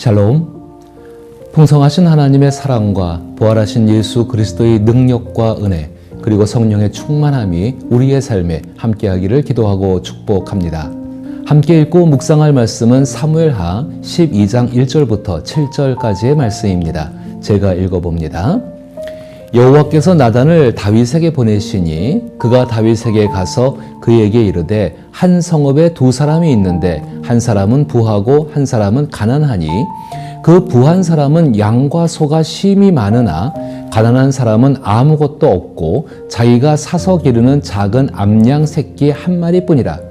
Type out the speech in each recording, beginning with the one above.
샬롬. 풍성하신 하나님의 사랑과 부활하신 예수 그리스도의 능력과 은혜 그리고 성령의 충만함이 우리의 삶에 함께하기를 기도하고 축복합니다. 함께 읽고 묵상할 말씀은 사무엘하 12장 1절부터 7절까지의 말씀입니다. 제가 읽어봅니다. 여호와께서 나단을 다윗에게 보내시니 그가 다윗에게 가서 그에게 이르되 한 성읍에 두 사람이 있는데 한 사람은 부하고 한 사람은 가난하니 그 부한 사람은 양과 소가 심히 많으나 가난한 사람은 아무것도 없고 자기가 사서 기르는 작은 암양 새끼 한 마리뿐이라.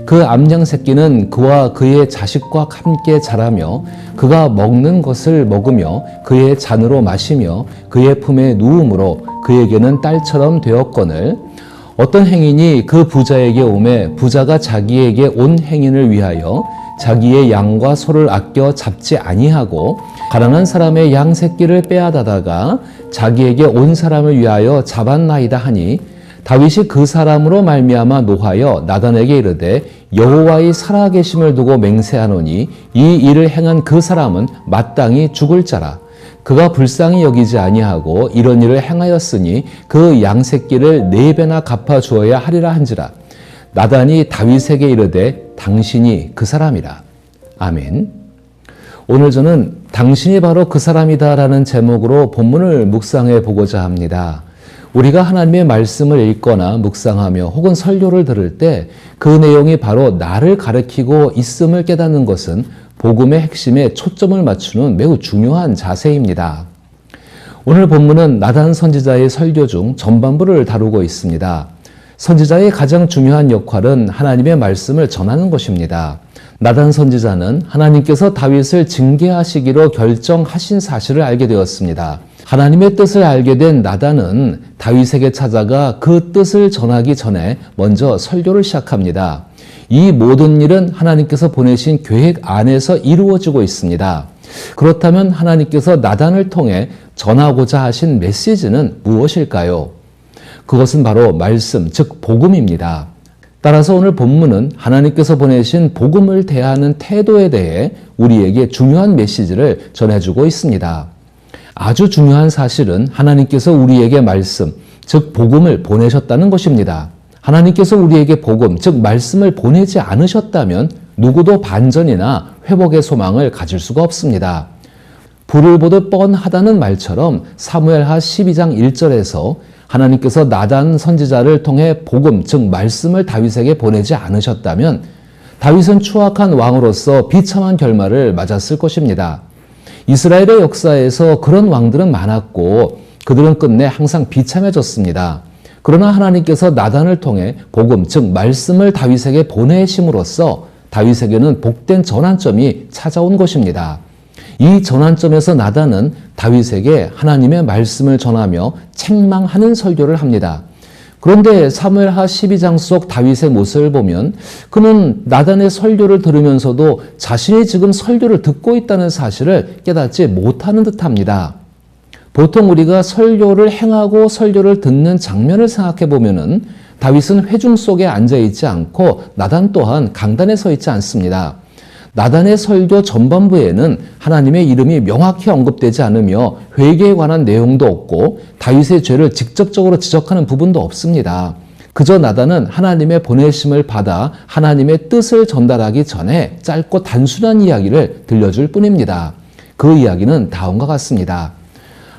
그 암양 새끼는 그와 그의 자식과 함께 자라며 그가 먹는 것을 먹으며 그의 잔으로 마시며 그의 품에 누움으로 그에게는 딸처럼 되었거늘 어떤 행인이 그 부자에게 오매 부자가 자기에게 온 행인을 위하여 자기의 양과 소를 아껴 잡지 아니하고 가난한 사람의 양 새끼를 빼앗아다가 자기에게 온 사람을 위하여 잡았나이다 하니 다윗이 그 사람으로 말미암아 노하여 나단에게 이르되 여호와의 살아계심을 두고 맹세하노니 이 일을 행한 그 사람은 마땅히 죽을 자라. 그가 불쌍히 여기지 아니하고 이런 일을 행하였으니 그 양 새끼를 4배나 갚아 주어야 하리라 한지라. 나단이 다윗에게 이르되 당신이 그 사람이라. 아멘. 오늘 저는 당신이 바로 그 사람이다 라는 제목으로 본문을 묵상해 보고자 합니다. 우리가 하나님의 말씀을 읽거나 묵상하며 혹은 설교를 들을 때 그 내용이 바로 나를 가리키고 있음을 깨닫는 것은 복음의 핵심에 초점을 맞추는 매우 중요한 자세입니다. 오늘 본문은 나단 선지자의 설교 중 전반부를 다루고 있습니다. 선지자의 가장 중요한 역할은 하나님의 말씀을 전하는 것입니다. 나단 선지자는 하나님께서 다윗을 징계하시기로 결정하신 사실을 알게 되었습니다. 하나님의 뜻을 알게 된 나단은 다윗에게 찾아가 그 뜻을 전하기 전에 먼저 설교를 시작합니다. 이 모든 일은 하나님께서 보내신 계획 안에서 이루어지고 있습니다. 그렇다면 하나님께서 나단을 통해 전하고자 하신 메시지는 무엇일까요? 그것은 바로 말씀, 즉 복음입니다. 따라서 오늘 본문은 하나님께서 보내신 복음을 대하는 태도에 대해 우리에게 중요한 메시지를 전해주고 있습니다. 아주 중요한 사실은 하나님께서 우리에게 말씀, 즉 복음을 보내셨다는 것입니다. 하나님께서 우리에게 복음, 즉 말씀을 보내지 않으셨다면 누구도 반전이나 회복의 소망을 가질 수가 없습니다. 불을 보듯 뻔하다는 말처럼 사무엘하 12장 1절에서 하나님께서 나단 선지자를 통해 복음, 즉 말씀을 다윗에게 보내지 않으셨다면 다윗은 추악한 왕으로서 비참한 결말을 맞았을 것입니다. 이스라엘의 역사에서 그런 왕들은 많았고 그들은 끝내 항상 비참해졌습니다. 그러나 하나님께서 나단을 통해 복음, 즉 말씀을 다윗에게 보내심으로써 다윗에게는 복된 전환점이 찾아온 것입니다. 이 전환점에서 나단은 다윗에게 하나님의 말씀을 전하며 책망하는 설교를 합니다. 그런데 사무엘하 12장 속 다윗의 모습을 보면 그는 나단의 설교를 들으면서도 자신이 지금 설교를 듣고 있다는 사실을 깨닫지 못하는 듯합니다. 보통 우리가 설교를 행하고 설교를 듣는 장면을 생각해 보면은 다윗은 회중 속에 앉아 있지 않고 나단 또한 강단에 서 있지 않습니다. 나단의 설교 전반부에는 하나님의 이름이 명확히 언급되지 않으며 회개에 관한 내용도 없고 다윗의 죄를 직접적으로 지적하는 부분도 없습니다. 그저 나단은 하나님의 보내심을 받아 하나님의 뜻을 전달하기 전에 짧고 단순한 이야기를 들려줄 뿐입니다. 그 이야기는 다음과 같습니다.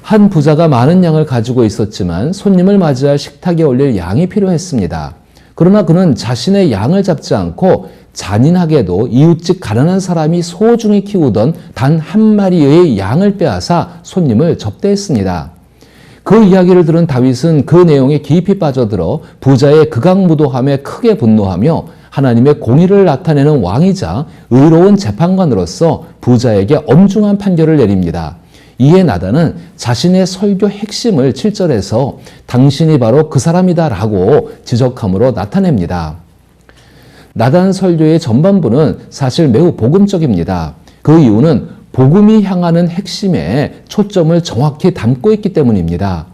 한 부자가 많은 양을 가지고 있었지만 손님을 맞이할 식탁에 올릴 양이 필요했습니다. 그러나 그는 자신의 양을 잡지 않고 잔인하게도 이웃집 가난한 사람이 소중히 키우던 단 한 마리의 양을 빼앗아 손님을 접대했습니다. 그 이야기를 들은 다윗은 그 내용에 깊이 빠져들어 부자의 극악무도함에 크게 분노하며 하나님의 공의를 나타내는 왕이자 의로운 재판관으로서 부자에게 엄중한 판결을 내립니다. 이에 나단은 자신의 설교 핵심을 7절에서 당신이 바로 그 사람이다 라고 지적함으로 나타냅니다. 나단 설교의 전반부는 사실 매우 복음적입니다. 그 이유는 복음이 향하는 핵심에 초점을 정확히 담고 있기 때문입니다.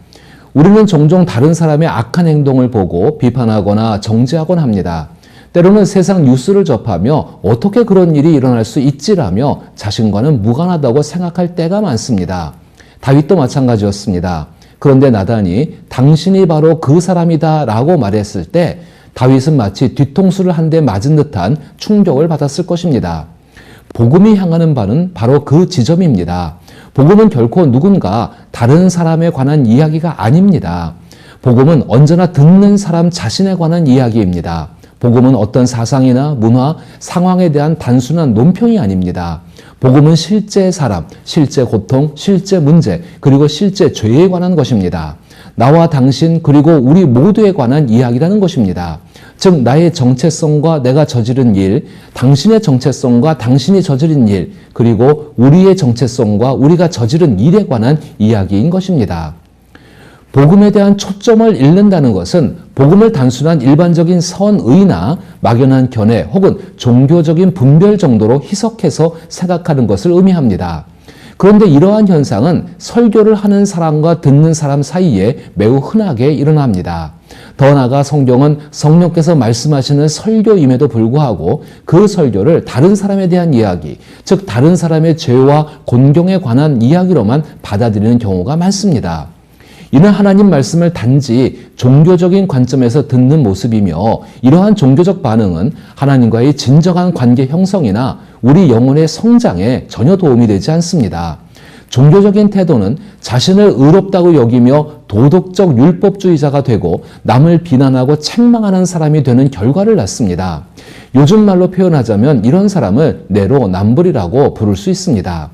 우리는 종종 다른 사람의 악한 행동을 보고 비판하거나 정죄하곤 합니다. 때로는 세상 뉴스를 접하며 어떻게 그런 일이 일어날 수 있지라며 자신과는 무관하다고 생각할 때가 많습니다. 다윗도 마찬가지였습니다. 그런데 나단이 당신이 바로 그 사람이다 라고 말했을 때 다윗은 마치 뒤통수를 한 대 맞은 듯한 충격을 받았을 것입니다. 복음이 향하는 바는 바로 그 지점입니다. 복음은 결코 누군가 다른 사람에 관한 이야기가 아닙니다. 복음은 언제나 듣는 사람 자신에 관한 이야기입니다. 복음은 어떤 사상이나 문화, 상황에 대한 단순한 논평이 아닙니다. 복음은 실제 사람, 실제 고통, 실제 문제, 그리고 실제 죄에 관한 것입니다. 나와 당신 그리고 우리 모두에 관한 이야기라는 것입니다. 즉 나의 정체성과 내가 저지른 일, 당신의 정체성과 당신이 저지른 일, 그리고 우리의 정체성과 우리가 저지른 일에 관한 이야기인 것입니다. 복음에 대한 초점을 잃는다는 것은 복음을 단순한 일반적인 선의나 막연한 견해 혹은 종교적인 분별 정도로 희석해서 생각하는 것을 의미합니다. 그런데 이러한 현상은 설교를 하는 사람과 듣는 사람 사이에 매우 흔하게 일어납니다. 더 나아가 성경은 성령께서 말씀하시는 설교임에도 불구하고 그 설교를 다른 사람에 대한 이야기, 즉 다른 사람의 죄와 곤경에 관한 이야기로만 받아들이는 경우가 많습니다. 이는 하나님 말씀을 단지 종교적인 관점에서 듣는 모습이며 이러한 종교적 반응은 하나님과의 진정한 관계 형성이나 우리 영혼의 성장에 전혀 도움이 되지 않습니다. 종교적인 태도는 자신을 의롭다고 여기며 도덕적 율법주의자가 되고 남을 비난하고 책망하는 사람이 되는 결과를 낳습니다. 요즘 말로 표현하자면 이런 사람을 내로남불이라고 부를 수 있습니다.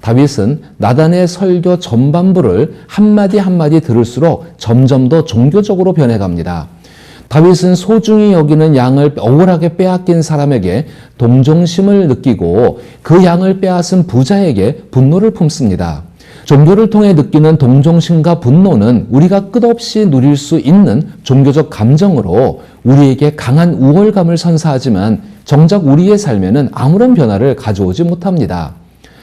다윗은 나단의 설교 전반부를 한마디 한마디 들을수록 점점 더 종교적으로 변해갑니다. 다윗은 소중히 여기는 양을 억울하게 빼앗긴 사람에게 동정심을 느끼고 그 양을 빼앗은 부자에게 분노를 품습니다. 종교를 통해 느끼는 동정심과 분노는 우리가 끝없이 누릴 수 있는 종교적 감정으로 우리에게 강한 우월감을 선사하지만 정작 우리의 삶에는 아무런 변화를 가져오지 못합니다.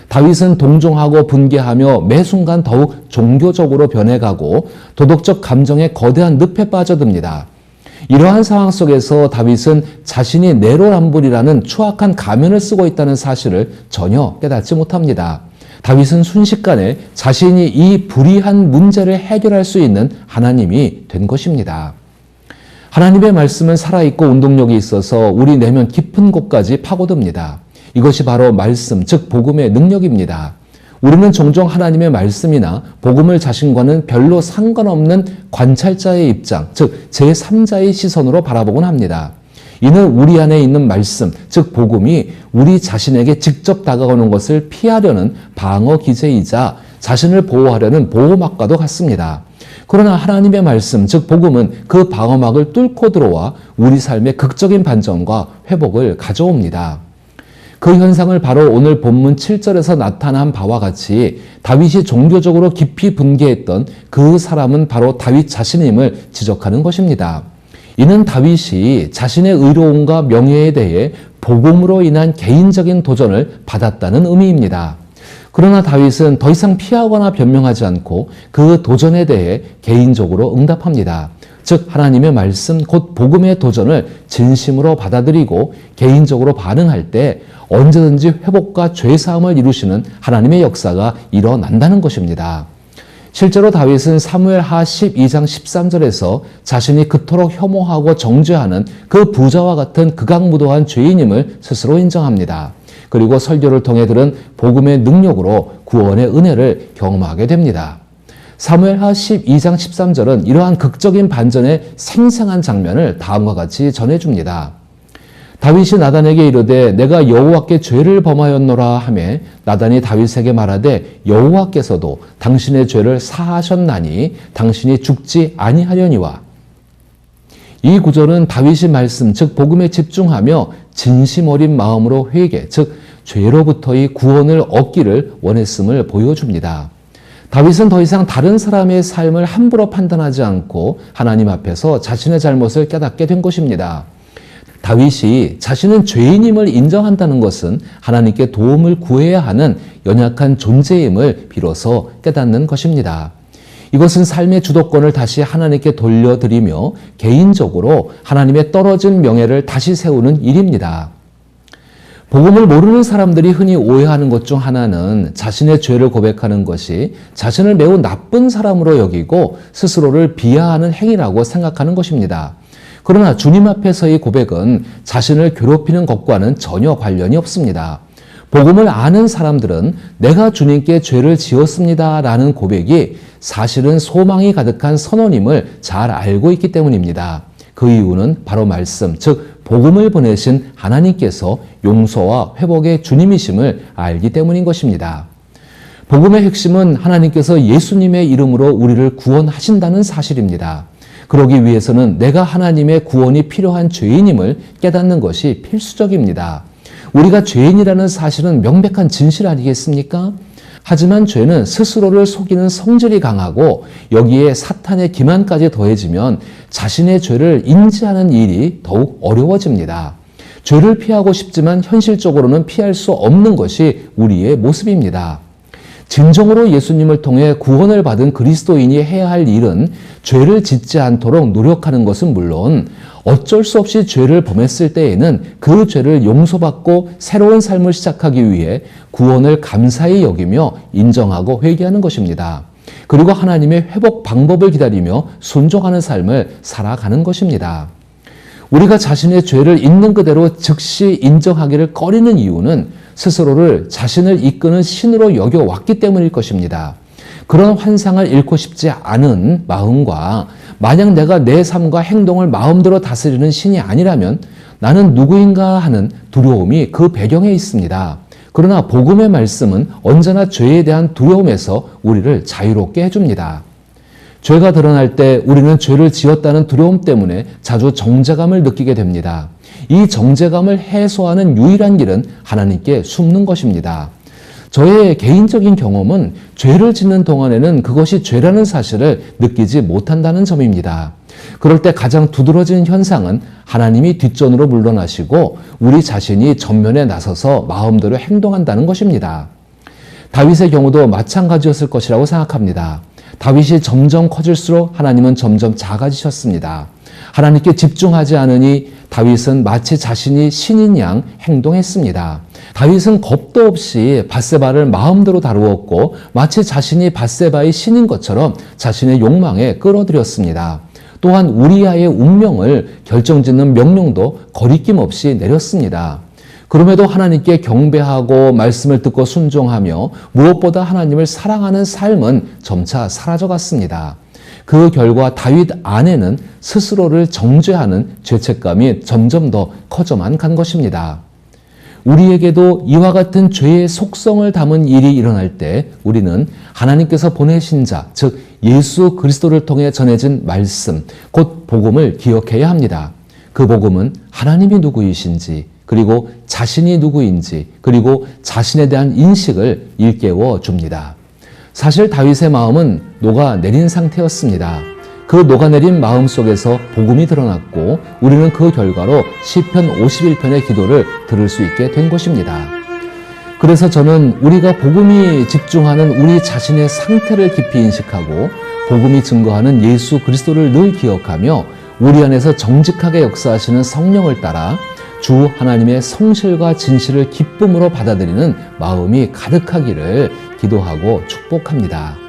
다윗은 동정하고 분개하며 매 순간 더욱 종교적으로 변해가고 도덕적 감정의 거대한 늪에 빠져듭니다. 이러한 상황 속에서 다윗은 자신이 내로남불이라는 추악한 가면을 쓰고 있다는 사실을 전혀 깨닫지 못합니다. 다윗은 순식간에 자신이 이 불의한 문제를 해결할 수 있는 하나님이 된 것입니다. 하나님의 말씀은 살아있고 운동력이 있어서 우리 내면 깊은 곳까지 파고듭니다. 이것이 바로 말씀, 즉 복음의 능력입니다. 우리는 종종 하나님의 말씀이나 복음을 자신과는 별로 상관없는 관찰자의 입장, 즉 제3자의 시선으로 바라보곤 합니다. 이는 우리 안에 있는 말씀, 즉 복음이 우리 자신에게 직접 다가오는 것을 피하려는 방어 기제이자 자신을 보호하려는 보호막과도 같습니다. 그러나 하나님의 말씀, 즉 복음은 그 방어막을 뚫고 들어와 우리 삶의 극적인 반전과 회복을 가져옵니다. 그 현상을 바로 오늘 본문 7절에서 나타난 바와 같이 다윗이 종교적으로 깊이 분개했던 그 사람은 바로 다윗 자신임을 지적하는 것입니다. 이는 다윗이 자신의 의로움과 명예에 대해 복음으로 인한 개인적인 도전을 받았다는 의미입니다. 그러나 다윗은 더 이상 피하거나 변명하지 않고 그 도전에 대해 개인적으로 응답합니다. 즉 하나님의 말씀 곧 복음의 도전을 진심으로 받아들이고 개인적으로 반응할 때 언제든지 회복과 죄사함을 이루시는 하나님의 역사가 일어난다는 것입니다. 실제로 다윗은 사무엘하 12장 13절에서 자신이 그토록 혐오하고 정죄하는 그 부자와 같은 극악무도한 죄인임을 스스로 인정합니다. 그리고 설교를 통해 들은 복음의 능력으로 구원의 은혜를 경험하게 됩니다. 사무엘하 12장 13절은 이러한 극적인 반전의 생생한 장면을 다음과 같이 전해줍니다. 다윗이 나단에게 이르되 내가 여호와께 죄를 범하였노라 하매 나단이 다윗에게 말하되 여호와께서도 당신의 죄를 사하셨나니 당신이 죽지 아니하려니와. 이 구절은 다윗의 말씀 즉 복음에 집중하며 진심 어린 마음으로 회개 즉 죄로부터의 구원을 얻기를 원했음을 보여줍니다. 다윗은 더 이상 다른 사람의 삶을 함부로 판단하지 않고 하나님 앞에서 자신의 잘못을 깨닫게 된 것입니다. 다윗이 자신은 죄인임을 인정한다는 것은 하나님께 도움을 구해야 하는 연약한 존재임을 비로소 깨닫는 것입니다. 이것은 삶의 주도권을 다시 하나님께 돌려드리며 개인적으로 하나님의 떨어진 명예를 다시 세우는 일입니다. 복음을 모르는 사람들이 흔히 오해하는 것 중 하나는 자신의 죄를 고백하는 것이 자신을 매우 나쁜 사람으로 여기고 스스로를 비하하는 행위라고 생각하는 것입니다. 그러나 주님 앞에서의 고백은 자신을 괴롭히는 것과는 전혀 관련이 없습니다. 복음을 아는 사람들은 내가 주님께 죄를 지었습니다 라는 고백이 사실은 소망이 가득한 선언임을 잘 알고 있기 때문입니다. 그 이유는 바로 말씀, 즉 복음을 보내신 하나님께서 용서와 회복의 주님이심을 알기 때문인 것입니다. 복음의 핵심은 하나님께서 예수님의 이름으로 우리를 구원하신다는 사실입니다. 그러기 위해서는 내가 하나님의 구원이 필요한 죄인임을 깨닫는 것이 필수적입니다. 우리가 죄인이라는 사실은 명백한 진실 아니겠습니까? 하지만 죄는 스스로를 속이는 성질이 강하고 여기에 사탄의 기만까지 더해지면 자신의 죄를 인지하는 일이 더욱 어려워집니다. 죄를 피하고 싶지만 현실적으로는 피할 수 없는 것이 우리의 모습입니다. 진정으로 예수님을 통해 구원을 받은 그리스도인이 해야 할 일은 죄를 짓지 않도록 노력하는 것은 물론 어쩔 수 없이 죄를 범했을 때에는 그 죄를 용서받고 새로운 삶을 시작하기 위해 구원을 감사히 여기며 인정하고 회개하는 것입니다. 그리고 하나님의 회복 방법을 기다리며 순종하는 삶을 살아가는 것입니다. 우리가 자신의 죄를 있는 그대로 즉시 인정하기를 꺼리는 이유는 스스로를 자신을 이끄는 신으로 여겨왔기 때문일 것입니다. 그런 환상을 잃고 싶지 않은 마음과 만약 내가 내 삶과 행동을 마음대로 다스리는 신이 아니라면 나는 누구인가 하는 두려움이 그 배경에 있습니다. 그러나 복음의 말씀은 언제나 죄에 대한 두려움에서 우리를 자유롭게 해줍니다. 죄가 드러날 때 우리는 죄를 지었다는 두려움 때문에 자주 정죄감을 느끼게 됩니다. 이 정죄감을 해소하는 유일한 길은 하나님께 숨는 것입니다. 저의 개인적인 경험은 죄를 짓는 동안에는 그것이 죄라는 사실을 느끼지 못한다는 점입니다. 그럴 때 가장 두드러지는 현상은 하나님이 뒷전으로 물러나시고 우리 자신이 전면에 나서서 마음대로 행동한다는 것입니다. 다윗의 경우도 마찬가지였을 것이라고 생각합니다. 다윗이 점점 커질수록 하나님은 점점 작아지셨습니다. 하나님께 집중하지 않으니 다윗은 마치 자신이 신인 양 행동했습니다. 다윗은 겁도 없이 밧세바를 마음대로 다루었고 마치 자신이 밧세바의 신인 것처럼 자신의 욕망에 끌어들였습니다. 또한 우리아의 운명을 결정짓는 명령도 거리낌 없이 내렸습니다. 그럼에도 하나님께 경배하고 말씀을 듣고 순종하며 무엇보다 하나님을 사랑하는 삶은 점차 사라져갔습니다. 그 결과 다윗 안에는 스스로를 정죄하는 죄책감이 점점 더 커져만 간 것입니다. 우리에게도 이와 같은 죄의 속성을 담은 일이 일어날 때 우리는 하나님께서 보내신 자, 즉 예수 그리스도를 통해 전해진 말씀, 곧 복음을 기억해야 합니다. 그 복음은 하나님이 누구이신지, 그리고 자신이 누구인지, 그리고 자신에 대한 인식을 일깨워 줍니다. 사실 다윗의 마음은 녹아내린 상태였습니다. 그 녹아내린 마음 속에서 복음이 드러났고 우리는 그 결과로 시편 51편의 기도를 들을 수 있게 된 것입니다. 그래서 저는 우리가 복음이 집중하는 우리 자신의 상태를 깊이 인식하고 복음이 증거하는 예수 그리스도를 늘 기억하며 우리 안에서 정직하게 역사하시는 성령을 따라 주 하나님의 성실과 진실을 기쁨으로 받아들이는 마음이 가득하기를 기도하고 축복합니다.